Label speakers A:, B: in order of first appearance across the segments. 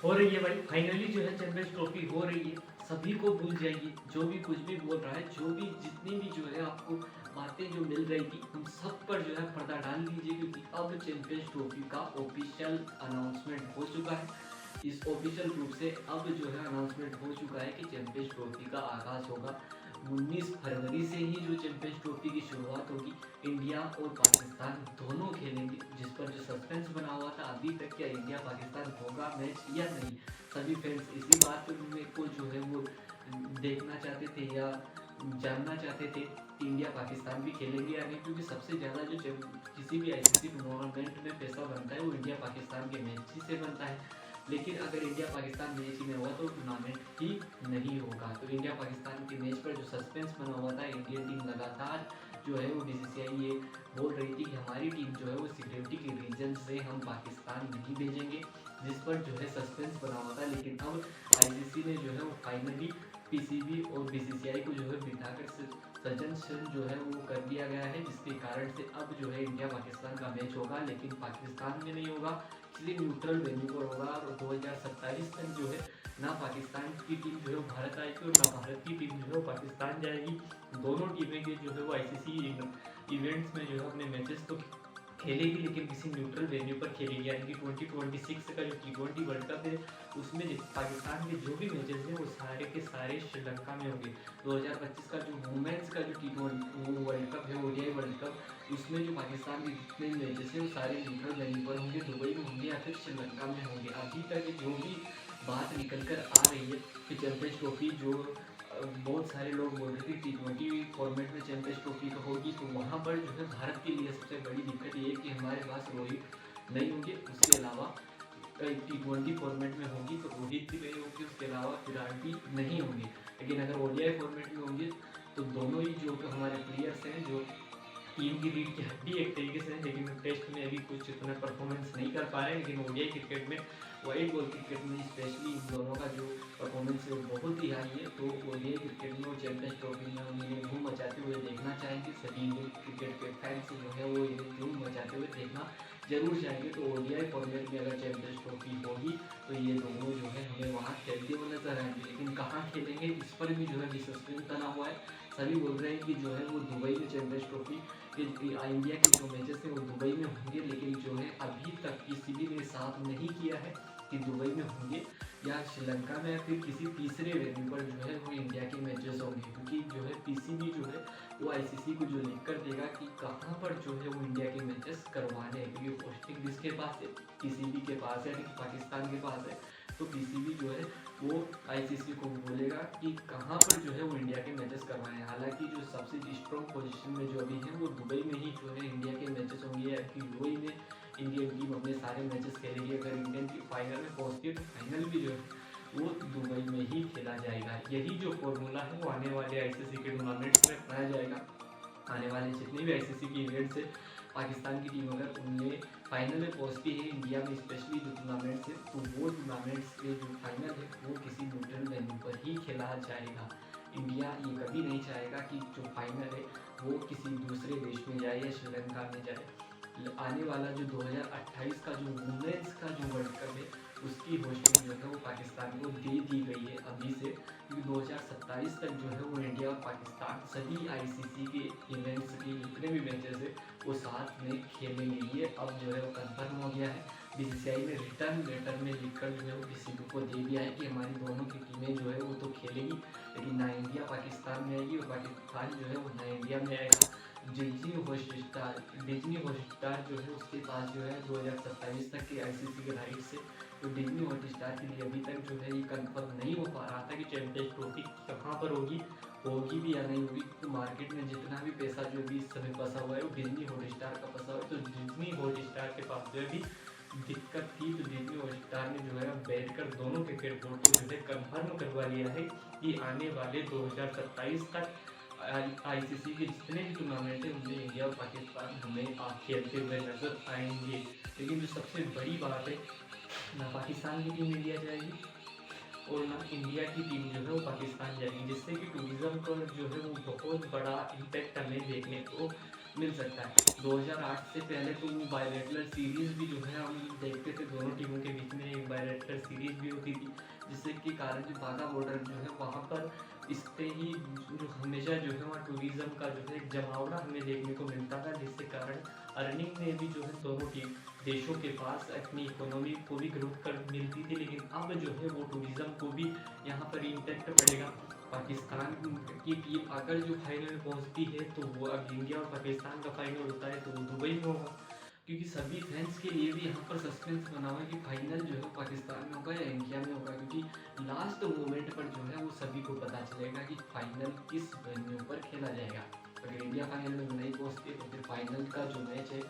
A: हो रही है भाई, फाइनली जो है चैंपियंस ट्रॉफी हो रही है। सभी को भूल जाइए जो भी कुछ भी बोल रहा है, जो भी जितनी भी जो है आपको बातें जो मिल रही थी उन सब पर जो है पर्दा डाल दीजिए, क्योंकि अब चैंपियंस ट्रॉफी का ऑफिशियल अनाउंसमेंट हो चुका है। इस ऑफिशियल रूप से अब जो है अनाउंसमेंट हो चुका है कि चैंपियंस ट्रॉफी का आगाज़ होगा 19 फरवरी से ही। जो चैंपियंस ट्रॉफी की शुरुआत होगी, इंडिया और पाकिस्तान दोनों खेलेंगे। जिस पर जो सस्पेंस बना हुआ था अभी तक, क्या इंडिया पाकिस्तान होगा मैच या नहीं, सभी फैंस इसी बात को जो है वो देखना चाहते थे या जानना चाहते थे कि इंडिया पाकिस्तान भी खेलेंगे या नहीं, क्योंकि सबसे ज़्यादा जो किसी भी आईसीसी टूर्नामेंट में पैसा बनता है वो इंडिया पाकिस्तान के मैच ही से बनता है। लेकिन अगर इंडिया पाकिस्तान मैच ही में हुआ तो टूर्नामेंट ही नहीं होगा। तो इंडिया पाकिस्तान के मैच पर जो सस्पेंस बना हुआ था, इंडियन टीम लगातार जो है वो बीसीसीआई ये बोल रही थी कि हमारी टीम जो है वो सिक्योरिटी के रीजन से हम पाकिस्तान नहीं भेजेंगे, जिस पर जो है सस्पेंस बना हुआ था। लेकिन अब आईसीसी ने जो है वो फाइनली पीसीबी और बीसीसीआई को जो है बिठाकर सजेशन जो है वो कर दिया गया है, जिसके कारण से अब जो है इंडिया पाकिस्तान का मैच होगा, लेकिन पाकिस्तान में नहीं होगा, किसी न्यूट्रल वेन्यू पर होगा। और 2027 तक जो है ना पाकिस्तान की टीम जो है भारत आएगी और ना भारत की टीम जो है पाकिस्तान जाएगी। दोनों टीमें के जो है वो आईसीसी इवेंट्स में जो है अपने मैचेस तो खेलेगी, लेकिन किसी न्यूट्रल वेन्यू पर खेलेगी। यानी कि 2026 का जो T20 वर्ल्ड कप है उसमें पाकिस्तान के जो भी मैचेस हैं वो सारे के सारे श्रीलंका में होंगे। 2025 का जो वुमेन्स का जो T20 वर्ल्ड कप है, ओडीआई वर्ल्ड कप, उसमें जो पाकिस्तान के जितने मैचेस हैं वो सारे न्यूट्रल वेन्यू पर होंगे, दुबई में होंगे या फिर श्रीलंका में होंगे। अभी तक जो भी बात निकल कर आ रही है कि चैंपियंस ट्रॉफी जो बहुत सारे लोग बोल रहे थे T20 फॉर्मेट में चैंपियंस ट्रॉफी का होगी, तो वहाँ पर जो है भारत के लिए सबसे बड़ी दिक्कत ये है कि हमारे पास रोहित नहीं होंगे। उसके अलावा T20 फॉर्मेट में होगी तो रोहित भी नहीं होंगे, उसके अलावा विराट भी नहीं होंगे। लेकिन अगर ओडीआई फॉर्मेट में होंगे तो दोनों ही जो हमारे प्लेयर्स हैं जो टीम की रीढ़ की हड्डी एक तरीके से, लेकिन टेस्ट में अभी कुछ इतना परफॉर्मेंस नहीं कर पा रहे हैं। लेकिन ओडीआई क्रिकेट में, वाइट बॉल क्रिकेट में स्पेशली इन दोनों का जो परफॉर्मेंस है वो बहुत ही हाई है। तो ओडीआई क्रिकेट में वो चैंपियंस ट्रॉफी में उन्हें धूम मचाते हुए देखना चाहेंगे। सभी क्रिकेट के फैंस जो है वो इन्हें धूम मचाते हुए देखना जरूर चाहेंगे। तो ओडीआई फॉर्मेट में अगर चैंपियंस ट्रॉफी होगी तो ये दोनों जो है हमें वहाँ खेलते हुए नजर आएंगे। लेकिन कहाँ खेलेंगे इस पर भी जो है सस्पेंस बना हुआ है। सभी बोल रहे हैं कि जो है वो दुबई में चैंपियंस ट्रॉफी इंडिया के जो मैचेस हैं वो दुबई में होंगे, लेकिन जो है अभी तक किसी भी ने साफ नहीं किया है कि दुबई में होंगे या श्रीलंका में या फिर किसी तीसरे वेन्यू पर जो है वो इंडिया के मैचेस होंगे। क्योंकि जो है पीसीबी जो है वो आईसीसी को जो लिख कर देगा कि कहाँ पर जो है वो इंडिया के मैचेस करवाने हैं, क्योंकि पोस्टिंग जिसके पास है, पीसीबी के पास है, पाकिस्तान के पास है, तो पीसीबी जो है वो आईसीसी को बोलेगा कि कहाँ पर जो है वो इंडिया के मैचेस करवाएं। हालांकि जो सबसे स्ट्रॉन्ग पोजीशन में जो अभी है वो दुबई में ही जो है इंडिया के मैचेस होंगे, या कि दुबई में इंडियन टीम अपने सारे मैचेस खेलेगी। अगर इंडियन टीम फाइनल में पहुँचती है तो फाइनल भी जो है वो दुबई में ही खेला जाएगा। यही जो फॉर्मूला है वो आने वाले आईसीसी के टूर्नामेंट्स में अपनाया जाएगा। आने वाले जितने भी आईसीसी के इवेंट्स है, पाकिस्तान की टीम अगर उनमें फाइनल में पहुंचती है इंडिया में स्पेशली जो टूर्नामेंट्स है, तो वो टूर्नामेंट्स के जो फाइनल है वो किसी न्यूट्रल वेन्यू पर ही खेला जाएगा। इंडिया ये कभी नहीं चाहेगा कि जो फाइनल है वो किसी दूसरे देश में जाए या श्रीलंका में जाए। आने वाला जो 2028 का जो वुमेन्स का जो वर्ल्ड कप है उसकी होस्टिंग जो है वो पाकिस्तान को दे दी गई है अभी से, क्योंकि 2027 तक जो है वो इंडिया और पाकिस्तान सभी आईसीसी के इवेंट्स के जितने भी मैचेस है वो साथ में खेलेंगे। ये अब जो है वो कन्फर्म हो गया है। बीसीसीआई ने रिटर्न लेटर में लिखकर जो है वो पीसीबी को दे दिया है कि हमारी दोनों की टीमें जो है वो तो खेलेगी, लेकिन ना इंडिया पाकिस्तान में आएगी और पाकिस्तान जो है वो ना इंडिया में आएगा। डिज्नी हॉटस्टार जो है उसके पास जो है 2027 तक के आईसीसी के राइट्स है। तो डिज्नी हॉटस्टार के लिए अभी तक जो है ये कंफर्म नहीं हो पा रहा था कि चैंपियंस ट्रॉफी कहाँ पर होगी भी या नहीं होगी। तो मार्केट में जितना भी पैसा जो भी इस समय फंसा हुआ है वो डिज्नी हॉटस्टार का फंसा हुआ है। तो डिज्नी हॉटस्टार के पास जो भी दिक्कत थी, तो डिज्नी हॉटस्टार ने जो है बैठ कर दोनों क्रिकेट बोर्ड को जो है कन्फर्म करवा लिया है कि आने वाले 2027 तक आईसीसी के जितने भी टूर्नामेंट हैं उनमें इंडिया और पाकिस्तान हमें खेलते हुए नजर आएंगे। लेकिन जो सबसे बड़ी बात है, ना पाकिस्तान की टीम इंडिया जाएगी और ना इंडिया की टीम जो है वो पाकिस्तान जाएगी, जिससे कि टूरिज्म पर जो है वो बहुत बड़ा इम्पैक्ट हमें देखने को मिल सकता है। 2008 से पहले तो वो बायलैटरल सीरीज़ भी जो है हम देखते थे, दोनों टीमों के बीच में एक बायलैटरल सीरीज़ भी होती थी, जिससे कि कारण जो बाघा बॉर्डर जो है वहाँ पर इस पे ही जो हमेशा जो है वहाँ टूरिज़्म का जो है एक जमावड़ा हमें देखने को मिलता था, जिससे कारण अर्निंग में भी जो है दोनों टीम देशों के पास अपनी इकोनॉमी को भी ग्रोथ कर मिलती थी। लेकिन अब जो है वो टूरिज़्म को भी यहाँ पर इम्पैक्ट पड़ेगा। पाकिस्तान की टीम अगर जो फाइनल में पहुँचती है तो वो, अब इंडिया और पाकिस्तान का फाइनल होता है तो वो दुबई में होगा, क्योंकि सभी फैंस के लिए भी यहाँ पर सस्पेंस बना हुआ है कि फाइनल जो है पाकिस्तान में होगा या इंडिया में होगा, क्योंकि लास्ट मोमेंट पर जो है वो सभी को पता चलेगा कि फाइनल किस वेन्यू पर खेला जाएगा। अगर इंडिया फाइनल में नहीं पहुँचती है तो फिर फाइनल का जो मैच है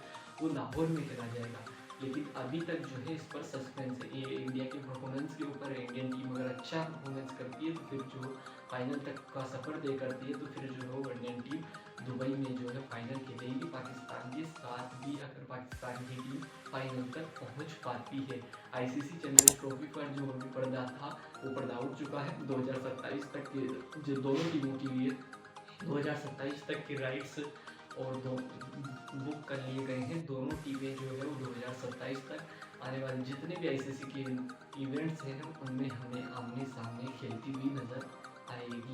A: वो लाहौर में खेला जाएगा। लेकिन अभी तक जो है इस पर सस्पेंस है। ये इंडिया के परफॉर्मेंस के ऊपर है। इंडियन टीम अगर अच्छा परफॉर्मेंस करती है तो फिर जो फाइनल तक का सफ़र तय करती है तो फिर जो है वो इंडियन टीम दुबई में जो है फाइनल खेलेगी पाकिस्तान के साथ भी, अगर पाकिस्तान की टीम फाइनल तक पहुंच पाती है। आईसीसी चैंपियंस ट्रॉफी पर जो अभी पर्दा था वो पर्दा उठ चुका है। 2027 तक के जो दोनों टीमों के लिए 2027 तक के राइट्स और दो बुक कर लिए गए हैं। दोनों टीमें जो है वो 2027 तक आने वाले जितने भी आईसीसी के इवेंट्स हैं उनमें हमें आमने सामने खेलती हुई नजर आएगी।